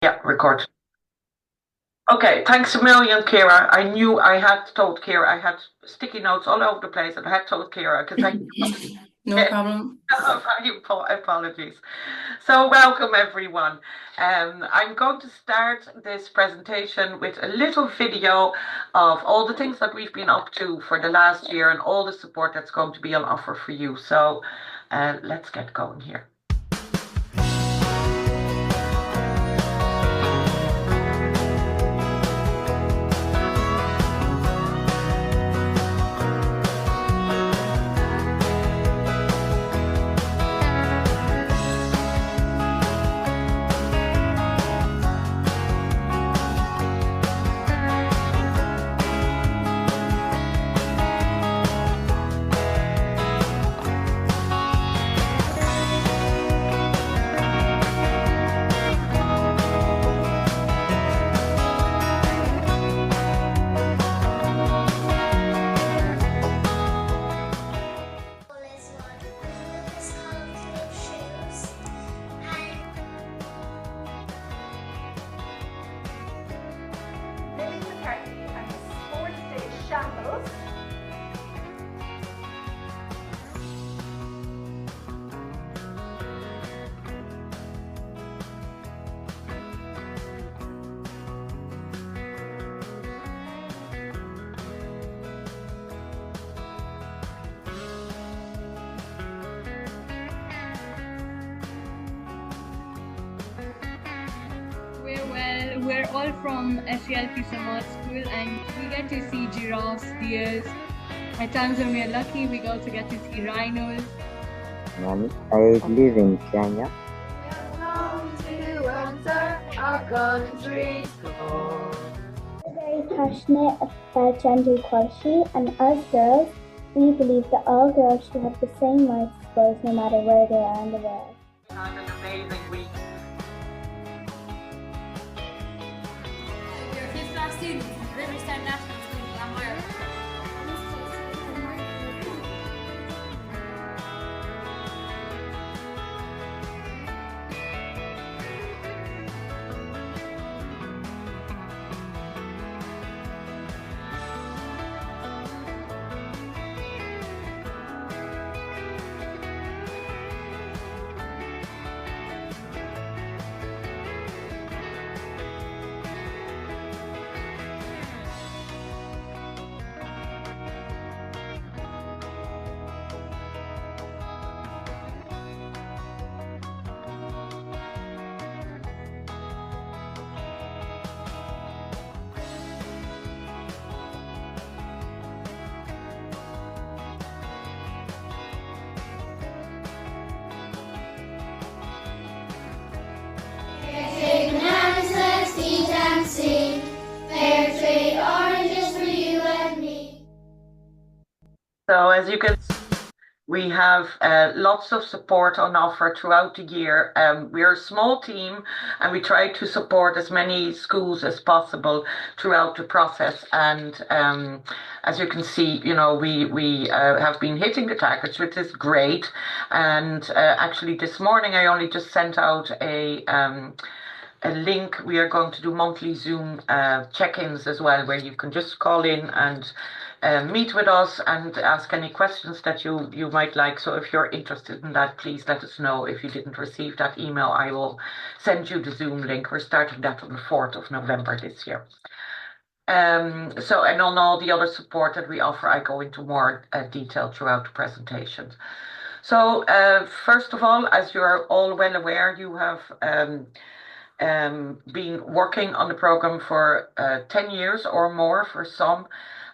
Yeah, record. Okay, thanks a million, Kira. I knew I had told Kira I had sticky notes all over the place, and I had told Kira because I No problem. my apologies. So, welcome everyone. I'm going to start this presentation with a little video of all the things that we've been up to for the last year and all the support that's going to be on offer for you. So, let's get going here. Lily McCarthy and the Sports Day Shambles. We're all from SELP Summer School and we get to see giraffes, deers. At times when we're lucky, we also get to see rhinos. I live in Kenya. To answer our country's call. We're very passionate about gender equality, and as girls, we believe that all girls should have the same rights as boys no matter where they are in the world. Have an amazing week. We're fifth class students at Riverside National School in Glanmire. Take bananas, let's eat and sing. Fair trade oranges for you and me. So as you can see, we have lots of support on offer throughout the year. We're a small team and we try to support as many schools as possible throughout the process. And as you can see, we have been hitting the targets, which is great. And actually this morning I only just sent out a link. We are going to do monthly Zoom check-ins as well, where you can just call in and meet with us and ask any questions that you might like. So if you're interested in that, please let us know. If you didn't receive that email, I will send you the Zoom link. We're starting that on the 4th of November this year. And on all the other support that we offer, I go into more detail throughout the presentation. So first of all, as you're all well aware, you have been working on the program for 10 years or more for some,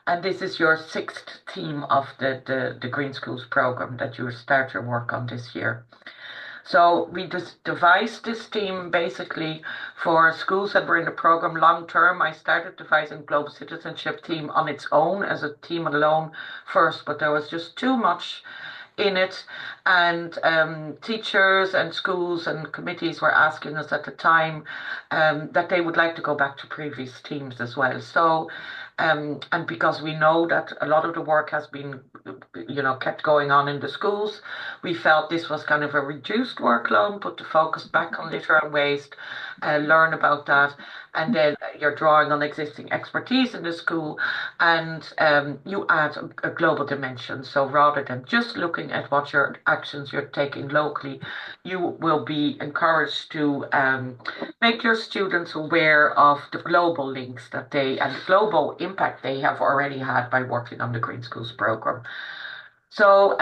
and this is your sixth team of the Green Schools program that you start your work on this year. So we just devised this team basically for schools that were in the program long term. I started devising Global Citizenship team on its own as a team alone first, but there was just too much in it, and teachers and schools and committees were asking us at the time that they would like to go back to previous teams as well. So And because we know that a lot of the work has been, kept going on in the schools, we felt this was kind of a reduced workload, put the focus back on litter and waste, learn about that, and then you're drawing on existing expertise in the school, and you add a global dimension. So rather than just looking at what your actions you're taking locally, you will be encouraged to make your students aware of the global links that they and the global impact they have already had by working on the Green Schools program. So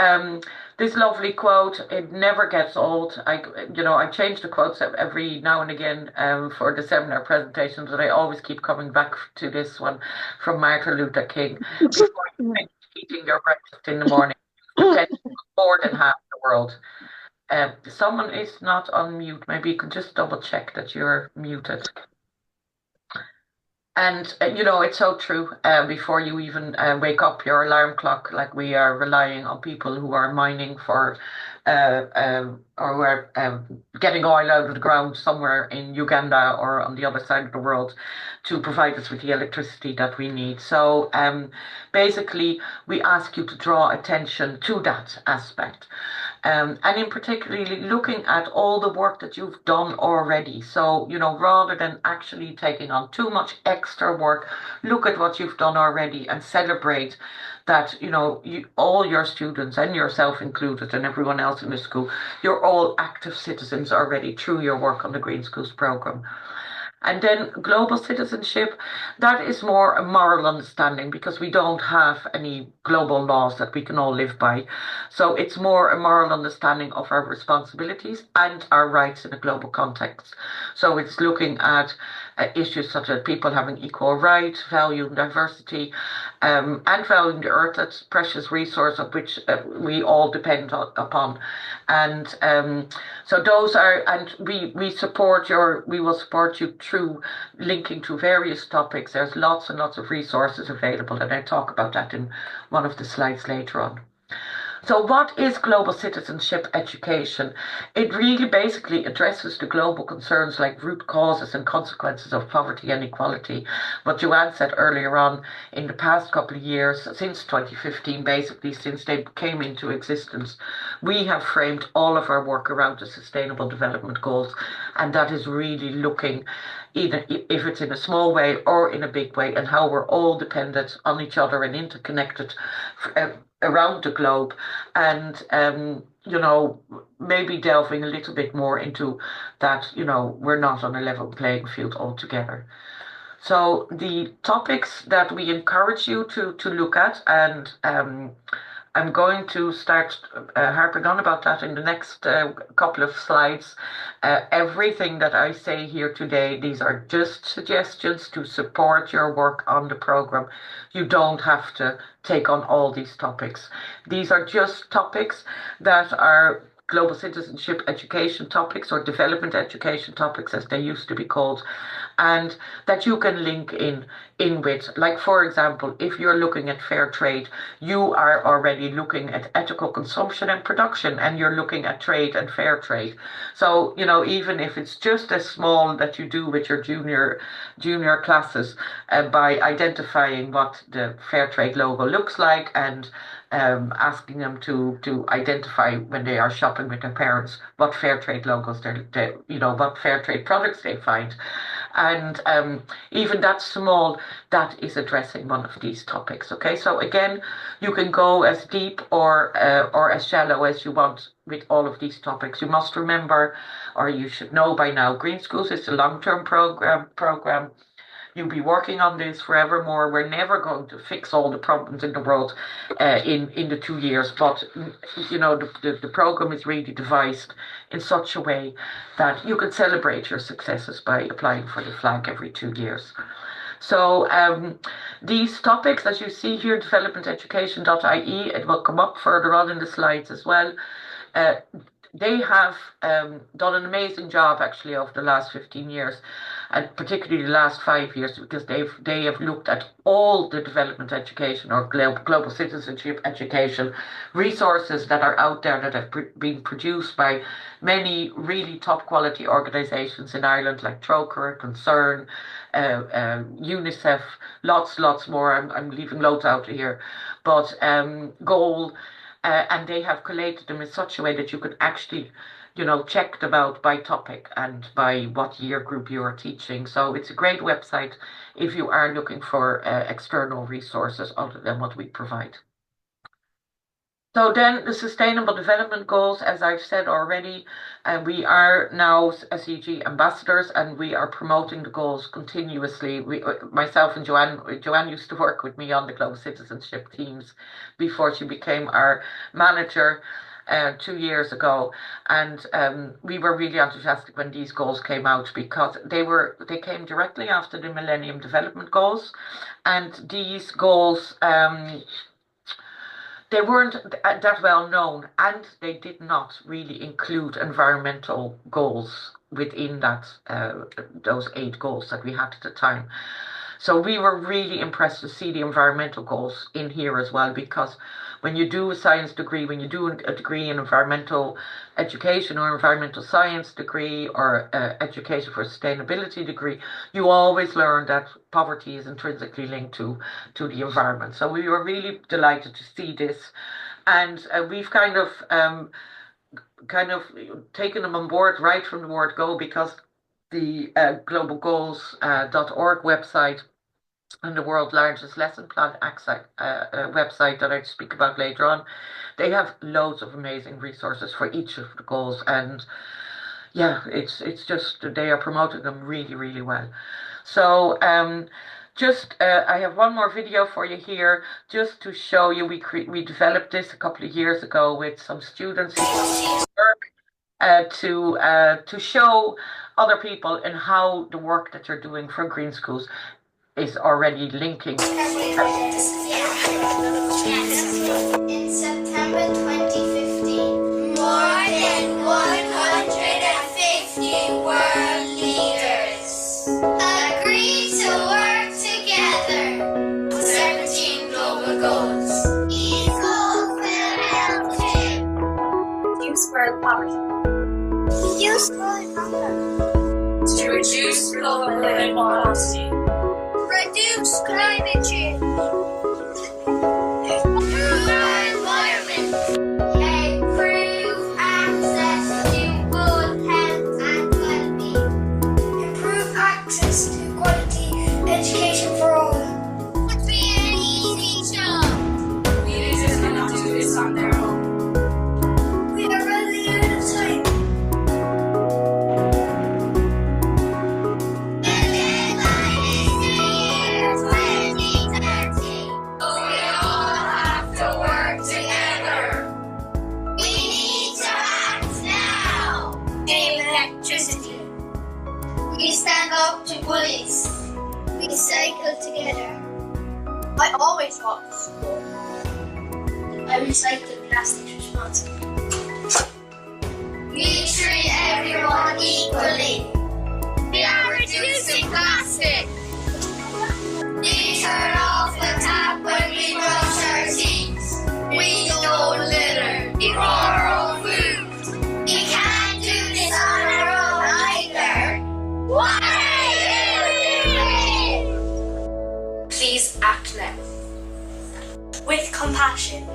this lovely quote, it never gets old. I change the quotes every now and again for the seminar presentations, but I always keep coming back to this one from Martin Luther King. Before you finish eating your breakfast in the morning, more than half the world. Someone is not on mute. Maybe you can just double check that you're muted. And, it's so true. Before you even wake up your alarm clock, like we are relying on people who are mining for or who are getting oil out of the ground somewhere in Uganda or on the other side of the world to provide us with the electricity that we need. So basically, we ask you to draw attention to that aspect. And in particularly looking at all the work that you've done already. So, rather than actually taking on too much extra work, look at what you've done already and celebrate that, all your students and yourself included and everyone else in the school, you're all active citizens already through your work on the Green Schools program. And then global citizenship, that is more a moral understanding because we don't have any global laws that we can all live by. So it's more a moral understanding of our responsibilities and our rights in a global context. So it's looking at issues such as people having equal rights, valuing diversity, and valuing the earth as precious resource of which we all depend upon. And so those are, and we will support you through linking to various topics. There's lots and lots of resources available, and I talk about that in one of the slides later on. So what is global citizenship education? It really basically addresses the global concerns like root causes and consequences of poverty and inequality. What Joanne said earlier on, in the past couple of years, since 2015, basically since they came into existence, we have framed all of our work around the Sustainable Development Goals, and that is really looking, either if it's in a small way or in a big way, and how we're all dependent on each other and interconnected around the globe, and maybe delving a little bit more into that, we're not on a level playing field altogether. So the topics that we encourage you to look at, and I'm going to start harping on about that in the next couple of slides. Everything that I say here today, these are just suggestions to support your work on the program. You don't have to take on all these topics. These are just topics that are global citizenship education topics or development education topics as they used to be called, and that you can link in with. Like, for example, if you're looking at fair trade, you are already looking at ethical consumption and production, and you're looking at trade and fair trade. So, even if it's just as small that you do with your junior classes by identifying what the fair trade logo looks like and asking them to identify when they are shopping with their parents what fair trade logos what fair trade products they find, and even that small, that is addressing one of these topics. Okay, so again, you can go as deep or as shallow as you want with all of these topics. You must remember, or you should know by now, Green Schools is a long-term program. You'll be working on this forevermore. We're never going to fix all the problems in the world in the 2 years, but the program is really devised in such a way that you can celebrate your successes by applying for the flag every 2 years. So these topics, as you see here, developmenteducation.ie, it will come up further on in the slides as well. they have done an amazing job actually over the last 15 years, and particularly the last 5 years, because they have looked at all the development education or global citizenship education resources that are out there that have been produced by many really top quality organizations in Ireland, like Troker, Concern, UNICEF, lots more. I'm leaving loads out here, but Goal. And they have collated them in such a way that you could actually, check them out by topic and by what year group you are teaching. So it's a great website if you are looking for external resources other than what we provide. So then the Sustainable Development Goals, as I've said already, we are now SEG ambassadors and we are promoting the goals continuously. Myself and Joanne used to work with me on the global citizenship teams before she became our manager 2 years ago. And we were really enthusiastic when these goals came out because they came directly after the Millennium Development Goals. And these goals, they weren't that well known, and they did not really include environmental goals within that those 8 goals that we had at the time. So we were really impressed to see the environmental goals in here as well, because when you do a science degree, when you do a degree in environmental education or environmental science degree or education for sustainability degree, you always learn that poverty is intrinsically linked to the environment. So we were really delighted to see this, and we've kind of taken them on board right from the word go, because the globalgoals.org website and the world's largest lesson plan website that I speak about later on, they have loads of amazing resources for each of the goals, and yeah, it's just they are promoting them really, really well. So I have one more video for you here just to show you. We developed this a couple of years ago with some students to show other people and how the work that you're doing for Green Schools is already linking. In September 2015, more than 150 world leaders agreed to work together on 17 global goals. These goals will help to reduce world poverty, to reduce global inequality, reduce climate change, improve our environment, improve access to good health and well-being, improve access to quality education for all. Would be an easy job. Leaders cannot do this on their own. We are running out of time. We stand up to bullies. We cycle together. I always walk to school. I recycle plastics responsibly. We treat everyone equally. We are reducing plastic. We turn off the tap when we brush our teeth. We don't litter. We grow our own food. We can't do this on our own either. What are you doing? Please act now. With compassion.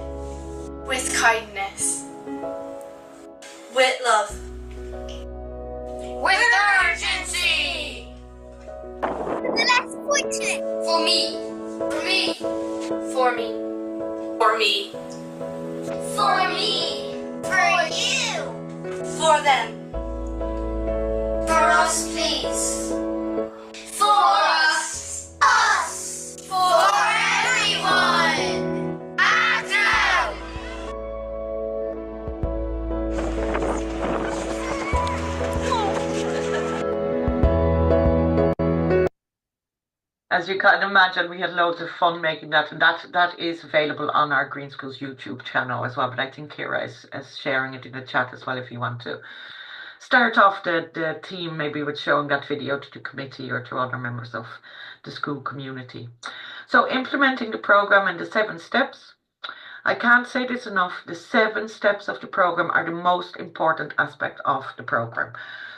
With kindness. With love. With urgency. Let's put it. For me. For me. For me. For me. For me. For you. For them. For us, please. For us. Us. For everyone. Act now. as you can imagine, we had loads of fun making that, and that is available on our Green Schools YouTube channel as well. But I think Kira is sharing it in the chat as well if you want to start off the team maybe with showing that video to the committee or to other members of the school community. So implementing the program and the 7 steps. I can't say this enough. The 7 steps of the program are the most important aspect of the program.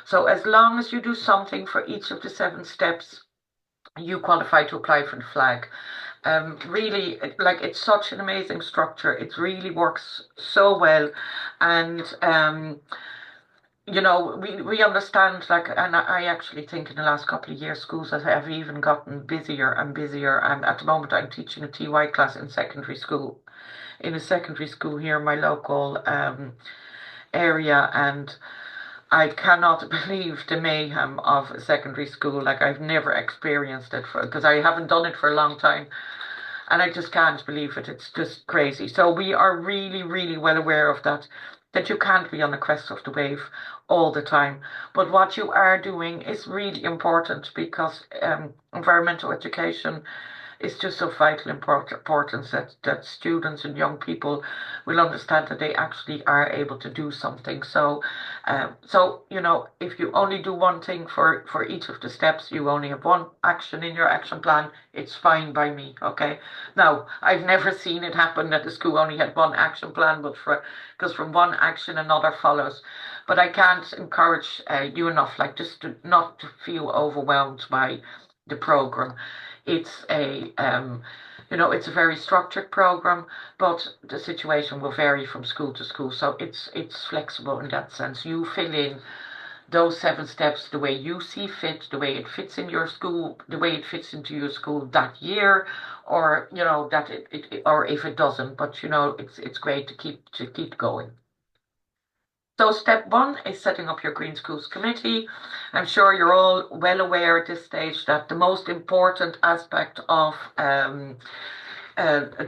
So as long as you do something for each of the 7 steps, you qualify to apply for the flag. Really, like, it's such an amazing structure. It really works so well, and you know, we understand, like, and I actually think in the last couple of years schools have even gotten busier and busier. And at the moment, I'm teaching a TY class in secondary school, in a secondary school here in my local area, and I cannot believe the mayhem of a secondary school. Like, I've never experienced it because I haven't done it for a long time, and I just can't believe it. It's just crazy. So we are really, really well aware of that you can't be on the crest of the wave all the time. But what you are doing is really important, because environmental education is just of vital importance that students and young people will understand that they actually are able to do something. So, you know, if you only do one thing for each of the steps, you only have one action in your action plan, it's fine by me, okay? Now, I've never seen it happen that the school only had one action plan, but because from one action another follows. But I can't encourage you enough, like, just not to feel overwhelmed by the program. It's a, you know, it's a very structured program, but the situation will vary from school to school. So it's flexible in that sense. You fill in those 7 steps the way you see fit, the way it fits in your school, the way it fits into your school that year, or, you know, that it or if it doesn't. But, you know, it's great to keep going. So step 1 is setting up your Green Schools Committee. I'm sure you're all well aware at this stage that the most important aspect of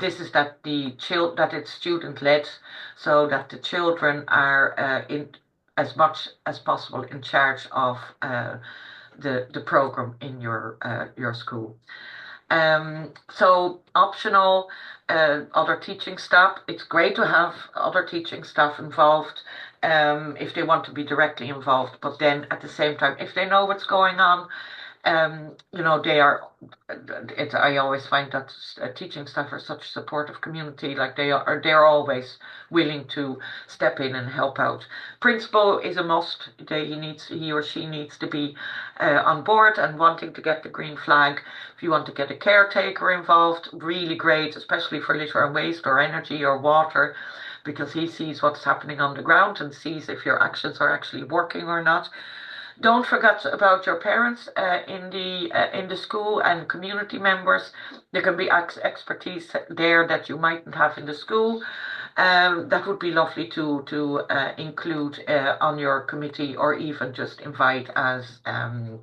this is that it's student-led, so that the children are in as much as possible in charge of the program in your school. So optional, other teaching staff. It's great to have other teaching staff involved if they want to be directly involved, but then at the same time, if they know what's going on, you know, I always find that teaching staff are such a supportive community. Like, they're always willing to step in and help out. Principal is a must. He or she needs to be on board and wanting to get the green flag. If you want to get a caretaker involved, really great, especially for litter and waste or energy or water, because he sees what's happening on the ground and sees if your actions are actually working or not. Don't forget about your parents in the school and community members. There can be expertise there that you mightn't have in the school. That would be lovely to include on your committee, or even just invite as a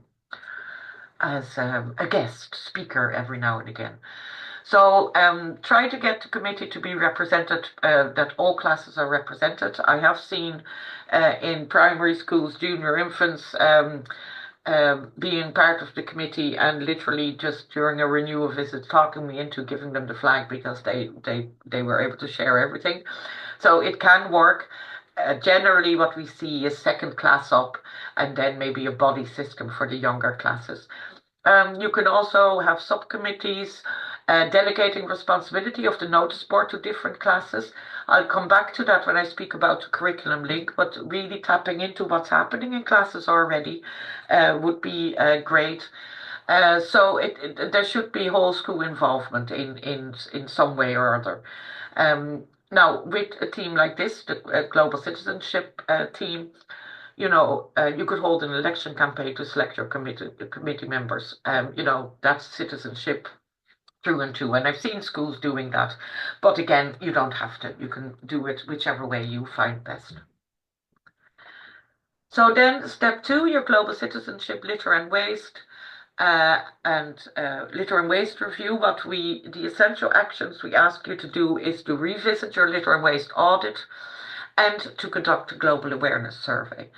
guest speaker every now and again. So try to get the committee to be represented, that all classes are represented. I have seen in primary schools, junior infants being part of the committee, and literally just during a renewal visit talking me into giving them the flag because they were able to share everything. So it can work. Generally what we see is second class up, and then maybe a buddy system for the younger classes. You can also have subcommittees, delegating responsibility of the notice board to different classes. I'll come back to that when I speak about the curriculum link, but really tapping into what's happening in classes already would be great. So there should be whole school involvement in some way or other. Now, with a team like this, the Global Citizenship team, you know, you could hold an election campaign to select your committee members. You know, that's citizenship through and through, and I've seen schools doing that. But again, you don't have to. You can do it whichever way you find best. So then step 2, your Global Citizenship Litter and Waste litter and waste review. The essential actions we ask you to do is to revisit your litter and waste audit, and to conduct a global awareness survey.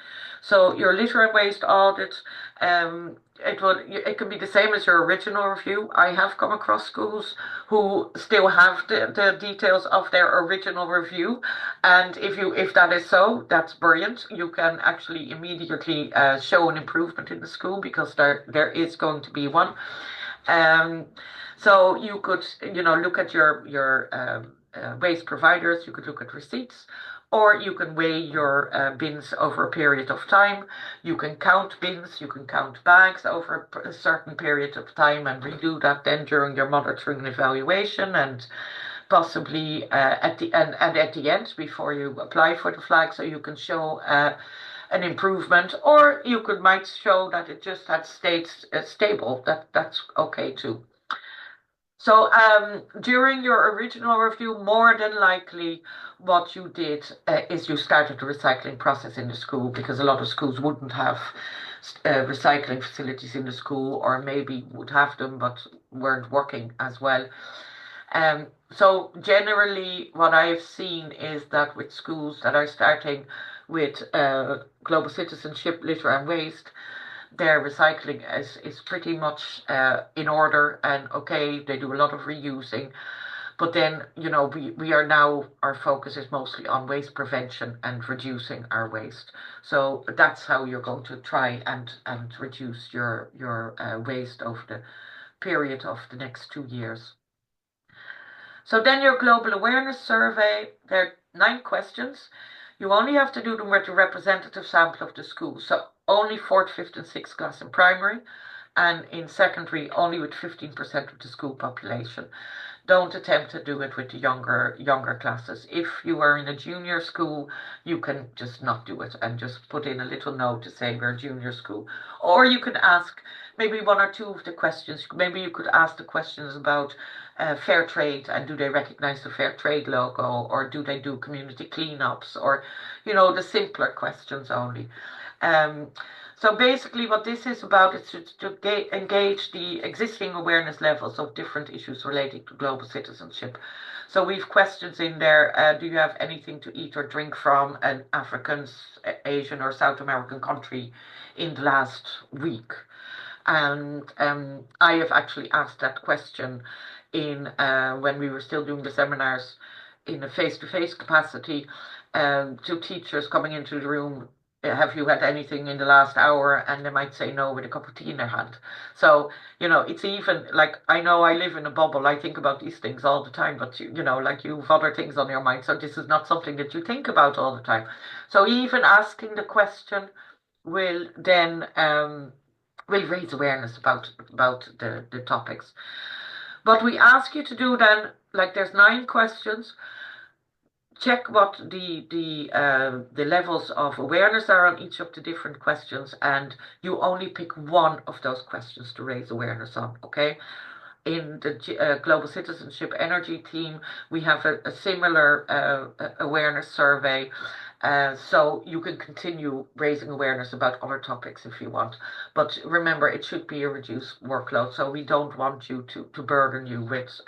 So your litter and waste audit, it can be the same as your original review. I have come across schools who still have the details of their original review, and if that is so, that's brilliant. You can actually immediately show an improvement in the school, because there is going to be one. So you could, look at your waste providers. You could look at receipts, or you can weigh your bins over a period of time. You can count bins, you can count bags over a certain period of time, and redo that then during your monitoring and evaluation, and possibly at the end before you apply for the flag, so you can show an improvement, or you might show that it just had stayed stable. That's okay too. So during your original review, more than likely what you did is you started the recycling process in the school, because a lot of schools wouldn't have recycling facilities in the school, or maybe would have them but weren't working as well. So generally what I've seen is that with schools that are starting with global citizenship, litter and waste, their recycling is pretty much in order, and okay, they do a lot of reusing. But then, we are now, our focus is mostly on waste prevention and reducing our waste. So that's how you're going to try and reduce your waste over the period of the next 2 years. So then your global awareness survey, there are 9 questions. You only have to do them with a representative sample of the school. So only 4th, 5th and 6th class in primary, and in secondary only with 15% of the school population. Don't attempt to do it with the younger classes. If you are in a junior school, you can just not do it and just put in a little note to say we're a junior school. Or you can ask maybe 1 or 2 of the questions. Maybe you could ask the questions about fair trade, and do they recognize the fair trade logo, or do they do community cleanups, or the simpler questions only. So basically what this is about is to engage the existing awareness levels of different issues relating to global citizenship. So we've questions in there. Do you have anything to eat or drink from an African, Asian or South American country in the last week? And I have actually asked that question in when we were still doing the seminars in a face-to-face capacity to teachers coming into the room. Have you had anything in the last hour? And they might say no with a cup of tea in their hand. So, it's even like, I know I live in a bubble. I think about these things all the time, but like you've other things on your mind. So this is not something that you think about all the time. So even asking the question will then will raise awareness about the topics. But we ask you to do then, like there's 9 questions. Check what the levels of awareness are on each of the different questions, and you only pick one of those questions to raise awareness on, okay? In the Global Citizenship Energy team, we have a similar awareness survey, so you can continue raising awareness about other topics if you want. But remember, it should be a reduced workload, so we don't want you to burden you with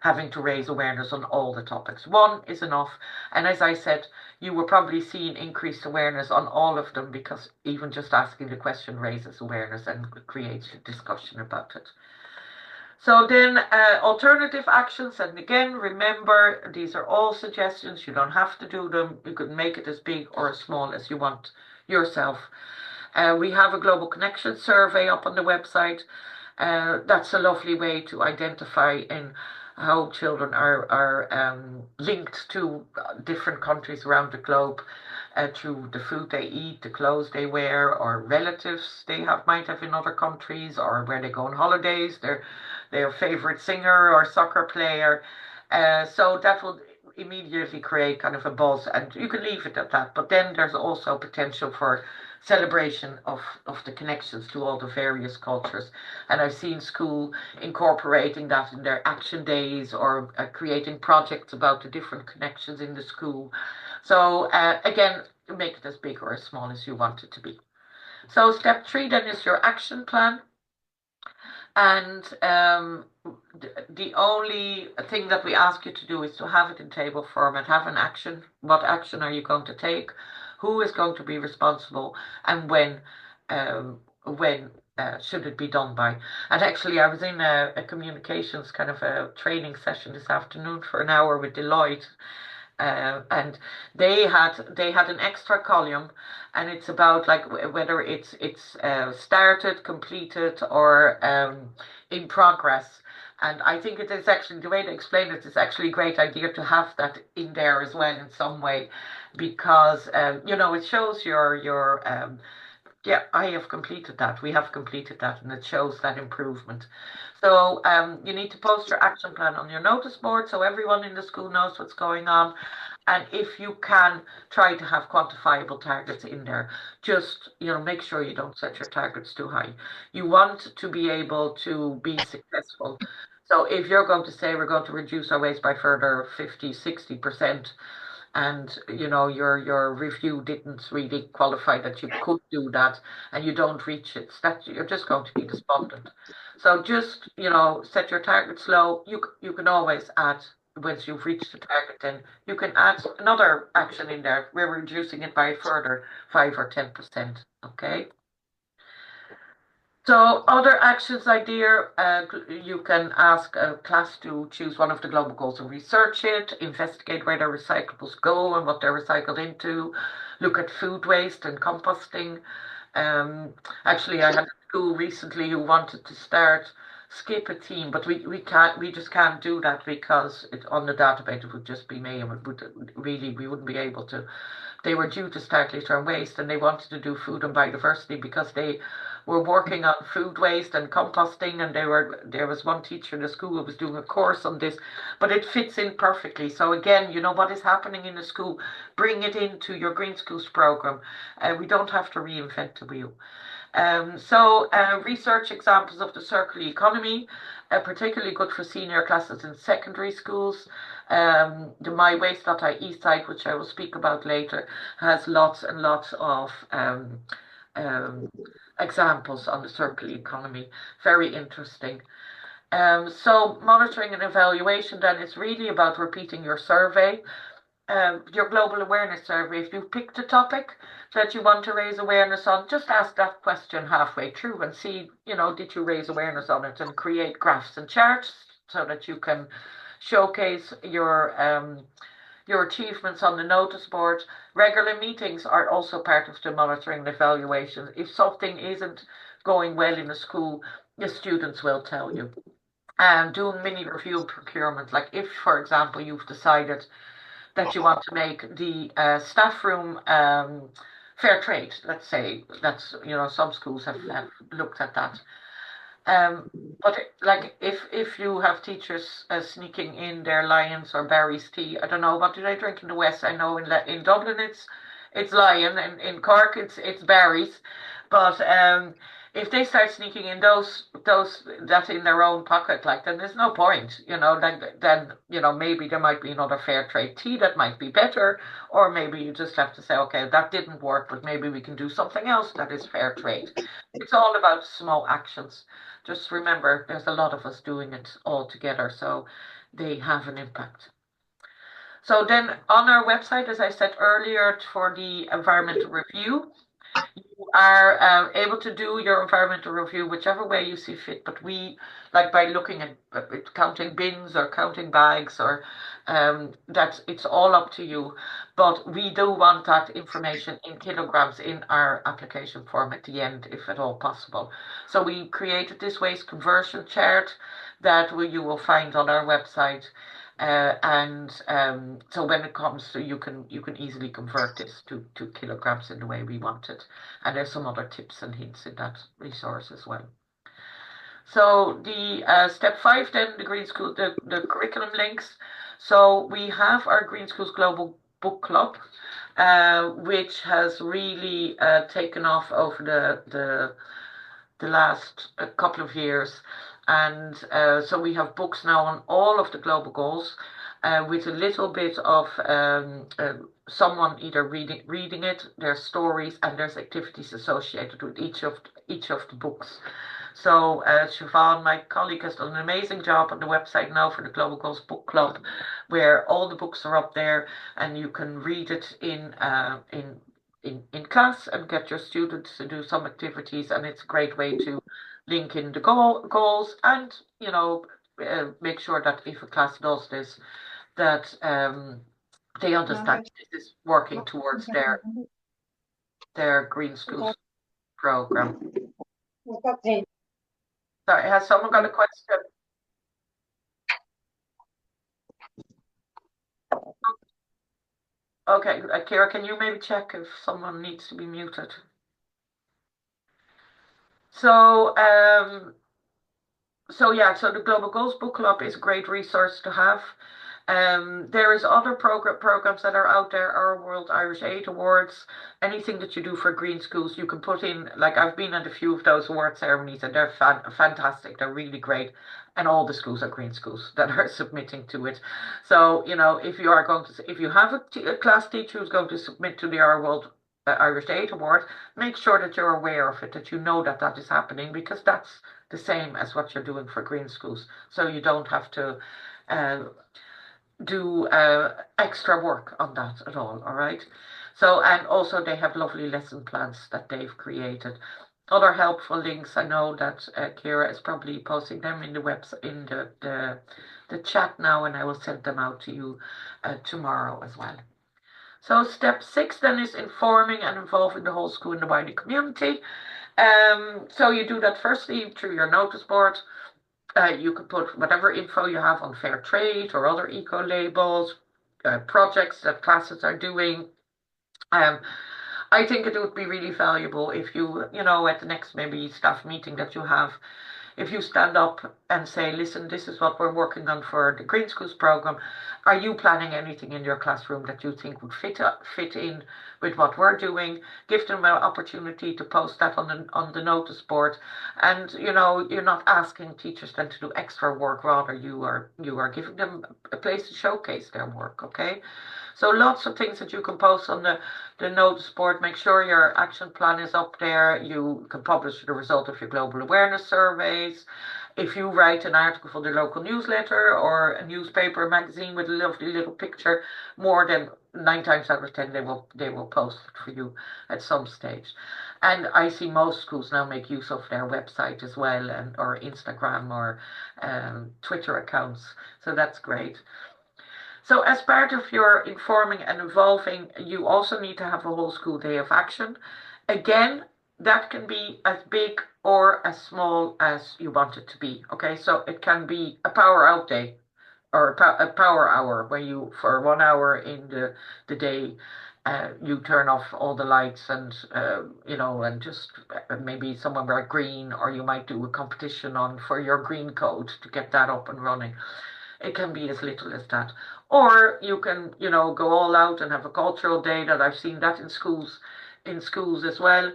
having to raise awareness on all the topics. 1 is enough. And as I said, you will probably see an increased awareness on all of them, because even just asking the question raises awareness and creates a discussion about it. So then alternative actions, and again, remember, these are all suggestions. You don't have to do them. You can make it as big or as small as you want yourself. We have a Global Connection survey up on the website. That's a lovely way to identify how children are linked to different countries around the globe through the food they eat, the clothes they wear, or relatives they might have in other countries, or where they go on holidays, their favorite singer or soccer player. So that will immediately create kind of a buzz, and you can leave it at that. But then there's also potential for celebration of the connections to all the various cultures. And I've seen school incorporating that in their action days, or creating projects about the different connections in the school. So again, make it as big or as small as you want it to be. So step 3 then is your action plan. And the only thing that we ask you to do is to have it in table format, have an action. What action are you going to take? Who is going to be responsible? And when should it be done by? And actually, I was in a communications kind of a training session this afternoon for an hour with Deloitte. And they had an extra column, and it's about like whether it's started, completed, or in progress. And I think it is actually, the way they explain it is actually a great idea to have that in there as well in some way, because it shows your yeah, I have completed that. We have completed that, and it shows that improvement. So you need to post your action plan on your notice board so everyone in the school knows what's going on. And if you can, try to have quantifiable targets in there. Just, make sure you don't set your targets too high. You want to be able to be successful. So if you're going to say we're going to reduce our waste by further 50, 60%, and your review didn't really qualify that you could do that, and you don't reach it, that you're just going to be despondent. So just set your targets low. You can always add, once you've reached the target, then you can add another action in there. We're reducing it by a further 5 or 10%. Okay. So other actions idea, you can ask a class to choose one of the global goals and research it, investigate where their recyclables go and what they're recycled into, look at food waste and composting. Actually, I had a school recently who wanted to skip a team, but we just can't do that because on the database it would just be mayhem. We wouldn't be able to. They were due to start litter and waste, and they wanted to do food and biodiversity because they were working on food waste and composting, and there was one teacher in the school who was doing a course on this, but it fits in perfectly. So again, what is happening in the school, bring it into your Green Schools program. We don't have to reinvent the wheel. So research examples of the circular economy, particularly good for senior classes in secondary schools. The mywaste.ie site, which I will speak about later, has lots and lots of examples on the circular economy. Very interesting. So monitoring and evaluation then is really about repeating your survey. Your global awareness survey, if you picked a topic that you want to raise awareness on, just ask that question halfway through and see, did you raise awareness on it, and create graphs and charts so that you can showcase your achievements on the notice board. Regular meetings are also part of the monitoring and evaluation. If something isn't going well in a school, the students will tell you. And doing mini review and procurement, like if, for example, you've decided that you want to make the staff room fair trade, let's say. That's, some schools have looked at that. But like if you have teachers sneaking in their Lions or Barry's tea, I don't know, what do they drink in the West? I know in Dublin it's Lion, and in Cork it's Barry's. But if they start sneaking in those that in their own pocket, like, then there's no point, then maybe there might be another fair trade tea that might be better, or maybe you just have to say, okay, that didn't work, but maybe we can do something else that is fair trade. It's all about small actions. Just remember, there's a lot of us doing it all together, so they have an impact. So then on our website, as I said earlier, for the environmental review, you are able to do your environmental review whichever way you see fit, but we, like by looking at counting bins or counting bags, or it's all up to you, but we do want that information in kilograms in our application form at the end, if at all possible. So we created this waste conversion chart that you will find on our website. So when it comes to, you can easily convert this to kilograms in the way we want it. And there's some other tips and hints in that resource as well. So the step 5 then, the Green School, the curriculum links. So we have our Green Schools Global Book Club, which has really taken off over the last couple of years. And so we have books now on all of the global goals, with a little bit of someone either reading it, there's stories, and there's activities associated with each of the books. So Siobhan, my colleague, has done an amazing job on the website now for the Global Goals Book Club, where all the books are up there and you can read it in class and get your students to do some activities, and it's a great way to link in the goals and make sure that if a class does this, that they understand this is working towards their Green Schools program. Sorry, has someone got a question? Okay, Kira, can you maybe check if someone needs to be muted? So the Global Goals Book Club is a great resource to have. There is other programs that are out there, Our World Irish Aid Awards, anything that you do for Green Schools, you can put in, like I've been at a few of those award ceremonies and they're fantastic, they're really great. And all the schools are Green Schools that are submitting to it. So, if you have a class teacher who's going to submit to the Our World Irish Aid Award, make sure that you're aware of it, that you know that is happening, because that's the same as what you're doing for Green Schools. So you don't have to do extra work on that at all right? So, and also they have lovely lesson plans that they've created. Other helpful links, I know that Kira is probably posting them in the website, in the chat now, and I will send them out to you tomorrow as well. So step 6 then is informing and involving the whole school and the wider community. So you do that firstly through your notice board. You can put whatever info you have on fair trade or other eco labels, projects that classes are doing. I think it would be really valuable if you, at the next maybe staff meeting that you have, if you stand up and say, listen, this is what we're working on for the Green Schools program. Are you planning anything in your classroom that you think would fit in with what we're doing? Give them an opportunity to post that on the notice board. And, you're not asking teachers then to do extra work, rather you are giving them a place to showcase their work, okay? So lots of things that you can post on the notice board. Make sure your action plan is up there. You can publish the result of your global awareness surveys. If you write an article for the local newsletter or a newspaper, magazine with a lovely little picture, more than 9 times out of 10 they will post it for you at some stage. And I see most schools now make use of their website as well, or Instagram or Twitter accounts. So that's great. So as part of your informing and involving, you also need to have a whole school day of action. Again, that can be as big or as small as you want it to be. Okay, so it can be a power out day or a power hour where you, for 1 hour in the day, you turn off all the lights and, and just maybe someone wear green, or you might do a competition for your green code to get that up and running. It can be as little as that. Or you can, go all out and have a cultural day. That I've seen that in schools as well.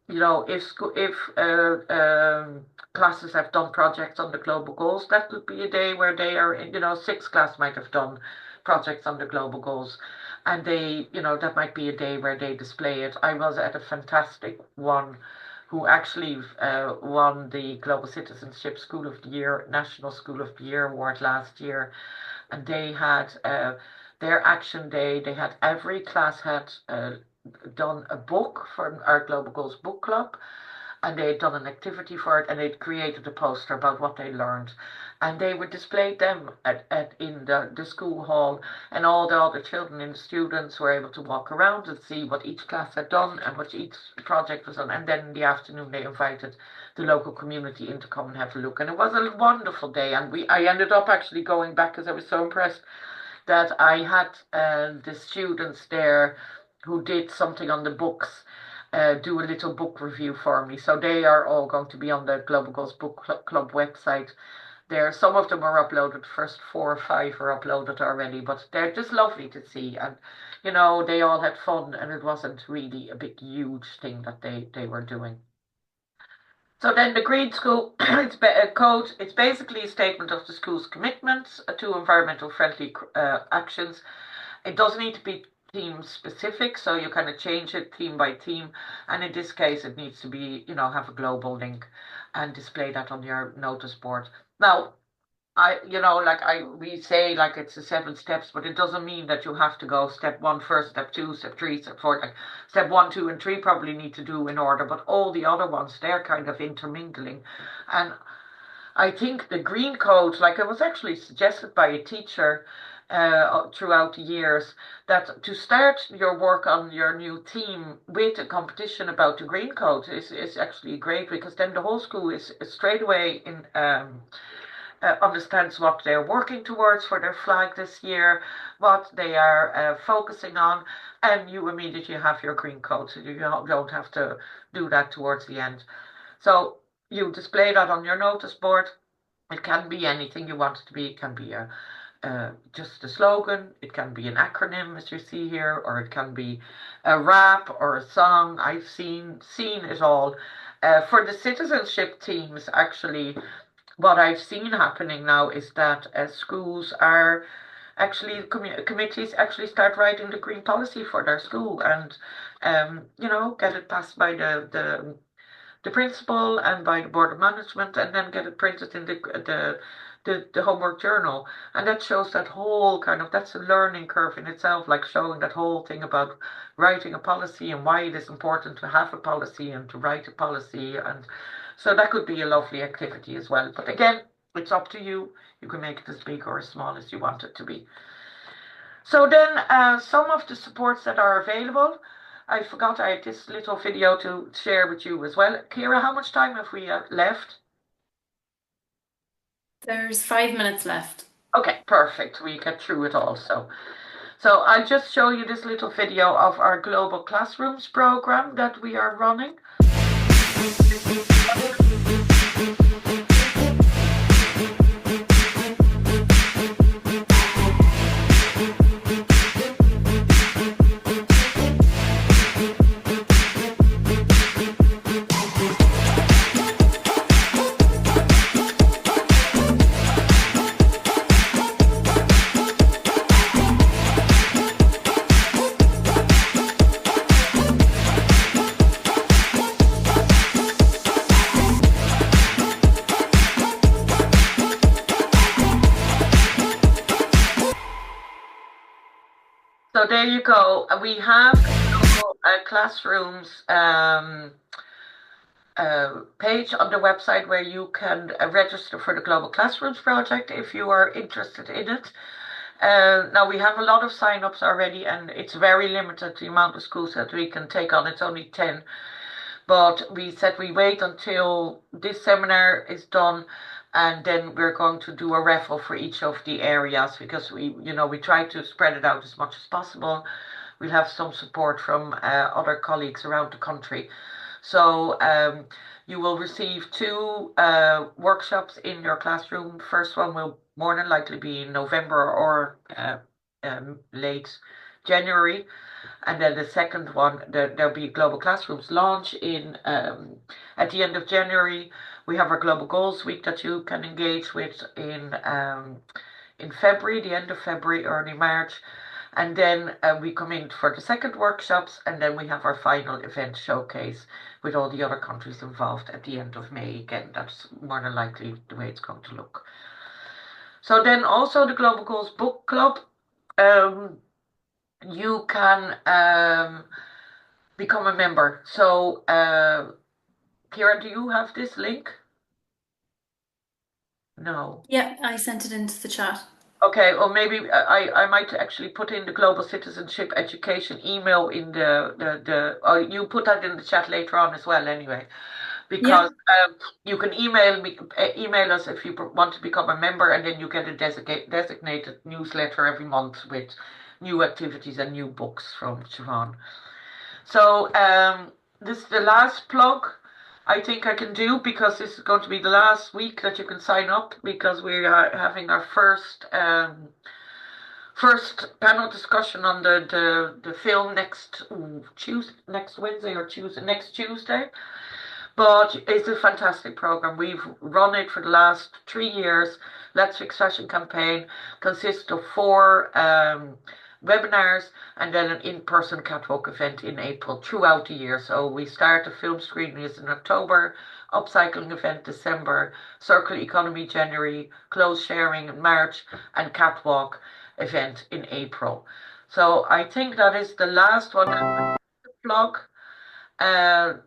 If classes have done projects on the global goals, that could be a day where they are, 6 class might have done projects on the global goals, and they, that might be a day where they display it. I was at a fantastic one who actually won the Global Citizenship School of the Year, National School of the Year award last year. And they had their action day. They had, every class had done a book for our Global Goals Book Club, and they had done an activity for it, and they'd created a poster about what they learned. And they would display them in the school hall, and all the other children and students were able to walk around and see what each class had done and what each project was on. And then in the afternoon they invited the local community in to come and have a look. And it was a wonderful day. And I ended up actually going back because I was so impressed that I had the students there who did something on the books, do a little book review for me. So they are all going to be on the Global Goals Book Club website. There, some of them are uploaded. First 4 or 5 are uploaded already, but they're just lovely to see. And they all had fun, and it wasn't really a big huge thing that they were doing. So then the Green School code, it's basically a statement of the school's commitments to environmental friendly actions. It doesn't need to be team specific, so you kind of change it team by team, and in this case it needs to be, you know, have a global link and display that on your notice board. Now, we say like it's the 7 steps, but it doesn't mean that you have to go step 1 first, step 2, step 3, step 4. Like step 1, 2, and 3 probably need to do in order, but all the other ones, they're kind of intermingling. And I think the green code, like it was actually suggested by a teacher throughout the years, that to start your work on your new team with a competition about the green code is actually great, because then the whole school is straight away in understands what they're working towards for their flag this year, what they are focusing on, and you immediately have your green code, so you don't have to do that towards the end. So you display that on your notice board. It can be anything you want it to be. It can be just a slogan, it can be an acronym as you see here, or it can be a rap or a song. I've seen it all. For the citizenship teams, actually, what I've seen happening now is that schools are actually, committees actually start writing the green policy for their school, and get it passed by the principal and by the board of management, and then get it printed in the homework journal. And that shows that whole that's a learning curve in itself, like showing that whole thing about writing a policy and why it is important to have a policy and to write a policy. And so that could be a lovely activity as well. But again, it's up to you. You can make it as big or as small as you want it to be. So then some of the supports that are available. I forgot I had this little video to share with you as well. Kira, how much time have we left? There's 5 minutes left. Okay, perfect. We get through it all. So I'll just show you this little video of our Global Classrooms program that we are running. So there you go. We have Classrooms page on the website where you can register for the Global Classrooms project if you are interested in it. Now we have a lot of sign-ups already, and it's very limited the amount of schools that we can take on. It's only 10. But we said we wait until this seminar is done, and then we're going to do a raffle for each of the areas, because we try to spread it out as much as possible. We'll have some support from other colleagues around the country. So you will receive 2 workshops in your classroom. First one will more than likely be in November or late January. And then the second one, there'll be Global Classrooms launch in at the end of January. We have our Global Goals Week that you can engage with in February, the end of February, early March. And then we come in for the second workshops, and then we have our final event showcase with all the other countries involved at the end of May. Again, that's more than likely the way it's going to look. So then also the Global Goals Book Club. You can become a member. So Kira, do you have this link? No. Yeah, I sent it into the chat. Okay, or maybe I might actually put in the Global Citizenship Education email in or you put that in the chat later on as well anyway. Because you can email us if you want to become a member, and then you get a designated newsletter every month with new activities and new books from Siobhan. So this is the last plug I think I can do, because this is going to be the last week that you can sign up, because we are having our first panel discussion on the film next Tuesday. But it's a fantastic program. We've run it for the last 3 years. Let's Fix Fashion campaign consists of 4 webinars, and then an in-person catwalk event in April throughout the year. So we start the film screenings in October, upcycling event December, circular economy January, clothes sharing in March, and catwalk event in April. So I think that is the last one. Blog.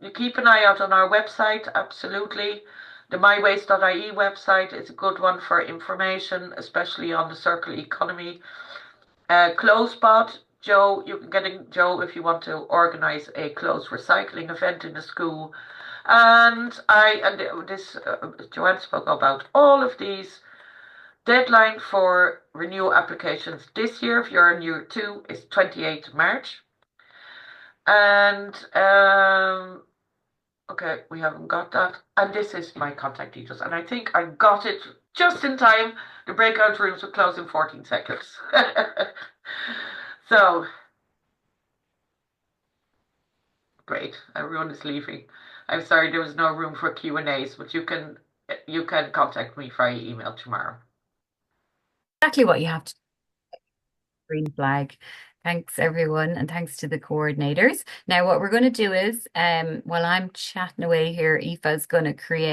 You keep an eye out on our website, absolutely. The mywaste.ie website is a good one for information, especially on the circular economy. Clothespot, Joe, you can get in, Joe, if you want to organize a clothes recycling event in the school. And Joanne spoke about all of these. Deadline for renewal applications this year, if you're in year 2, is 28th March. And okay, we haven't got that. And this is my contact details. And I think I got it just in time. The breakout rooms will close in 14 seconds. So, great. Everyone is leaving. I'm sorry there was no room for Q&As, but you can contact me via email tomorrow. Exactly what you have to do. Green flag. Thanks, everyone, and thanks to the coordinators. Now, what we're going to do is, while I'm chatting away here, Aoife's going to create